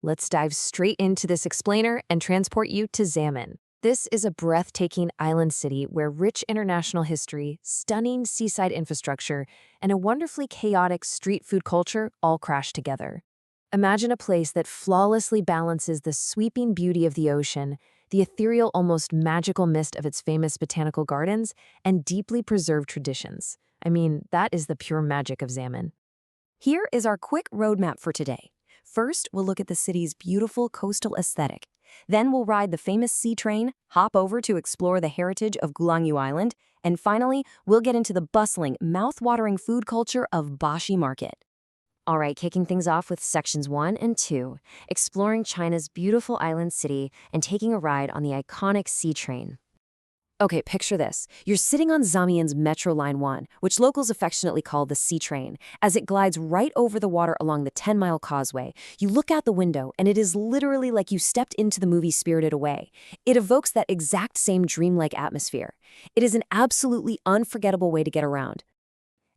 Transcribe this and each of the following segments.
Let's dive straight into this explainer and transport you to Xiamen. This is a breathtaking island city where rich international history, stunning seaside infrastructure, and a wonderfully chaotic street food culture all crash together. Imagine a place that flawlessly balances the sweeping beauty of the ocean, the ethereal, almost magical mist of its famous botanical gardens, and deeply preserved traditions. I mean, that is the pure magic of Xiamen. Here is our quick roadmap for today. First, we'll look at the city's beautiful coastal aesthetic. Then we'll ride the famous sea train, hop over to explore the heritage of Gulangyu Island, and finally, we'll get into the bustling, mouth-watering food culture of Bashi Market. All right, kicking things off with sections 1 and 2, exploring China's beautiful island city and taking a ride on the iconic sea train. Okay, picture this. You're sitting on Xiamen's Metro Line 1, which locals affectionately call the sea train. As it glides right over the water along the 10-mile causeway, you look out the window, and it is literally like you stepped into the movie Spirited Away. It evokes that exact same dreamlike atmosphere. It is an absolutely unforgettable way to get around.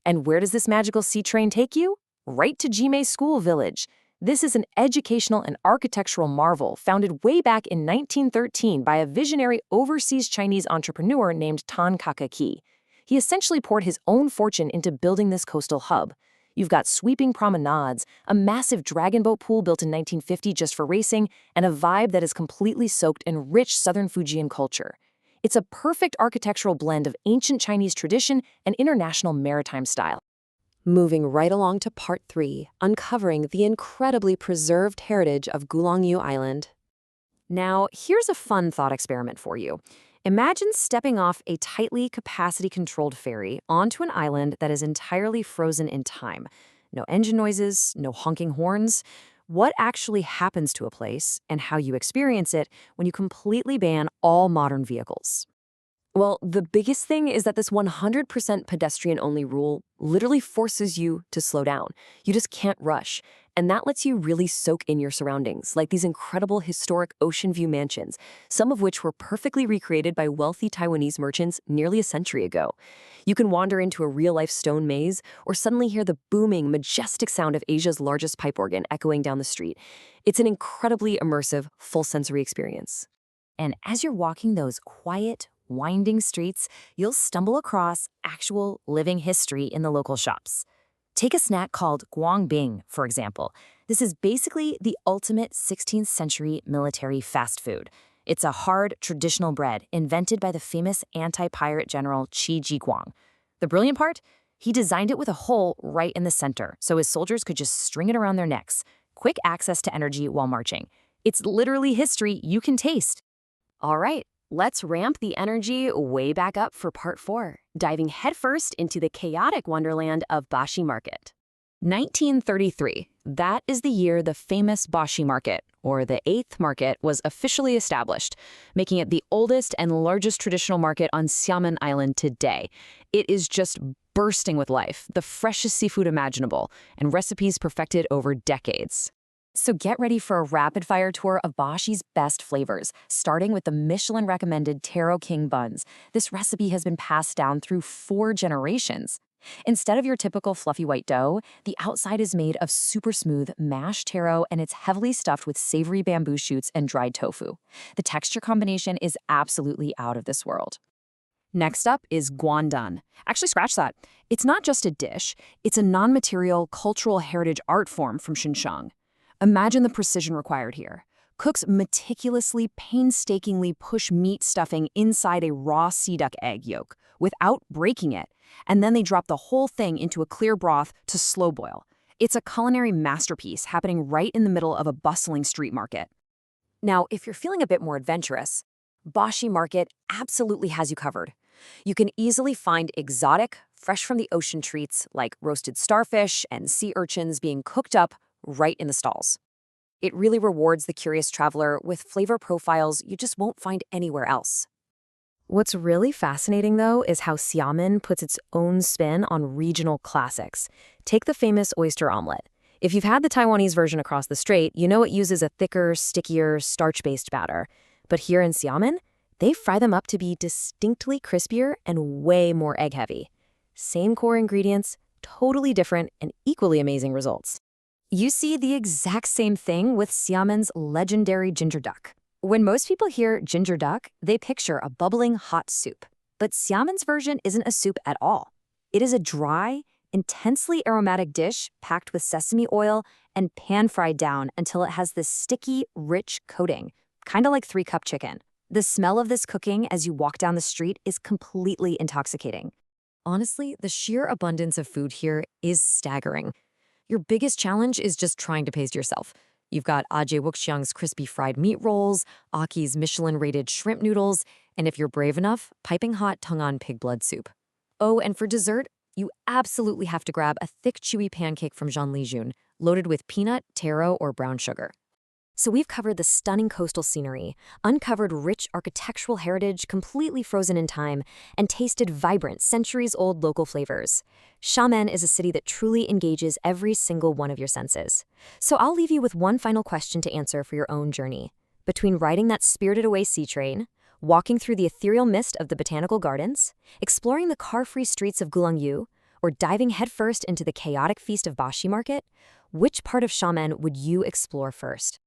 And where does this magical sea train take you? Right to Jimei School Village. This is an educational and architectural marvel founded way back in 1913 by a visionary overseas Chinese entrepreneur named Tan Kaka-ki. He essentially poured his own fortune into building this coastal hub. You've got sweeping promenades, a massive dragon boat pool built in 1950 just for racing, and a vibe that is completely soaked in rich southern Fujian culture. It's a perfect architectural blend of ancient Chinese tradition and international maritime style. Moving right along to part 3, uncovering the incredibly preserved heritage of Gulangyu Island. Now, here's a fun thought experiment for you. Imagine stepping off a tightly capacity-controlled ferry onto an island that is entirely frozen in time. No engine noises, no honking horns. What actually happens to a place and how you experience it when you completely ban all modern vehicles? Well, the biggest thing is that this 100% pedestrian-only rule literally forces you to slow down. You just can't rush. And that lets you really soak in your surroundings, like these incredible historic ocean view mansions, some of which were perfectly recreated by wealthy Taiwanese merchants nearly a century ago. You can wander into a real-life stone maze or suddenly hear the booming, majestic sound of Asia's largest pipe organ echoing down the street. It's an incredibly immersive, full-sensory experience. And as you're walking those quiet, winding streets, you'll stumble across actual living history in the local shops. Take a snack called guangbing, for example. This is basically the ultimate 16th century military fast food. It's a hard, traditional bread invented by the famous anti-pirate general Qi Jiguang. The brilliant part? He designed it with a hole right in the center, so his soldiers could just string it around their necks. Quick access to energy while marching. It's literally history you can taste. All right. Let's ramp the energy way back up for part 4, diving headfirst into the chaotic wonderland of Bashi Market. 1933. That is the year the famous Bashi Market, or the 8th Market, was officially established, making it the oldest and largest traditional market on Xiamen Island today. It is just bursting with life, the freshest seafood imaginable, and recipes perfected over decades. So get ready for a rapid-fire tour of Bashi's best flavors, starting with the Michelin-recommended Taro King buns. This recipe has been passed down through 4 generations. Instead of your typical fluffy white dough, the outside is made of super smooth mashed taro, and it's heavily stuffed with savory bamboo shoots and dried tofu. The texture combination is absolutely out of this world. Next up is guandan. Actually, scratch that. It's not just a dish. It's a non-material cultural heritage art form from Xinjiang. Imagine the precision required here. Cooks meticulously, painstakingly push meat stuffing inside a raw sea duck egg yolk without breaking it, and then they drop the whole thing into a clear broth to slow boil. It's a culinary masterpiece happening right in the middle of a bustling street market. Now, if you're feeling a bit more adventurous, Bashi Market absolutely has you covered. You can easily find exotic, fresh from the ocean treats like roasted starfish and sea urchins being cooked up right in the stalls. It really rewards the curious traveler with flavor profiles you just won't find anywhere else. What's really fascinating, though, is how Xiamen puts its own spin on regional classics. Take the famous oyster omelet. If you've had the Taiwanese version across the strait, you know it uses a thicker, stickier, starch-based batter. But here in Xiamen, they fry them up to be distinctly crispier and way more egg-heavy. Same core ingredients, totally different and equally amazing results. You see the exact same thing with Xiamen's legendary ginger duck. When most people hear ginger duck, they picture a bubbling hot soup. But Xiamen's version isn't a soup at all. It is a dry, intensely aromatic dish packed with sesame oil and pan-fried down until it has this sticky, rich coating, kind of like 3-cup chicken. The smell of this cooking as you walk down the street is completely intoxicating. Honestly, the sheer abundance of food here is staggering. Your biggest challenge is just trying to pace yourself. You've got Ajay Wuxiang's crispy fried meat rolls, Aki's Michelin-rated shrimp noodles, and if you're brave enough, piping hot tongan pig blood soup. Oh, and for dessert, you absolutely have to grab a thick, chewy pancake from Jiangxi, loaded with peanut, taro, or brown sugar. So we've covered the stunning coastal scenery, uncovered rich architectural heritage completely frozen in time, and tasted vibrant, centuries-old local flavors. Xiamen is a city that truly engages every single one of your senses. So I'll leave you with one final question to answer for your own journey. Between riding that spirited-away sea train, walking through the ethereal mist of the botanical gardens, exploring the car-free streets of Gulangyu, or diving headfirst into the chaotic feast of Bashi Market, which part of Xiamen would you explore first?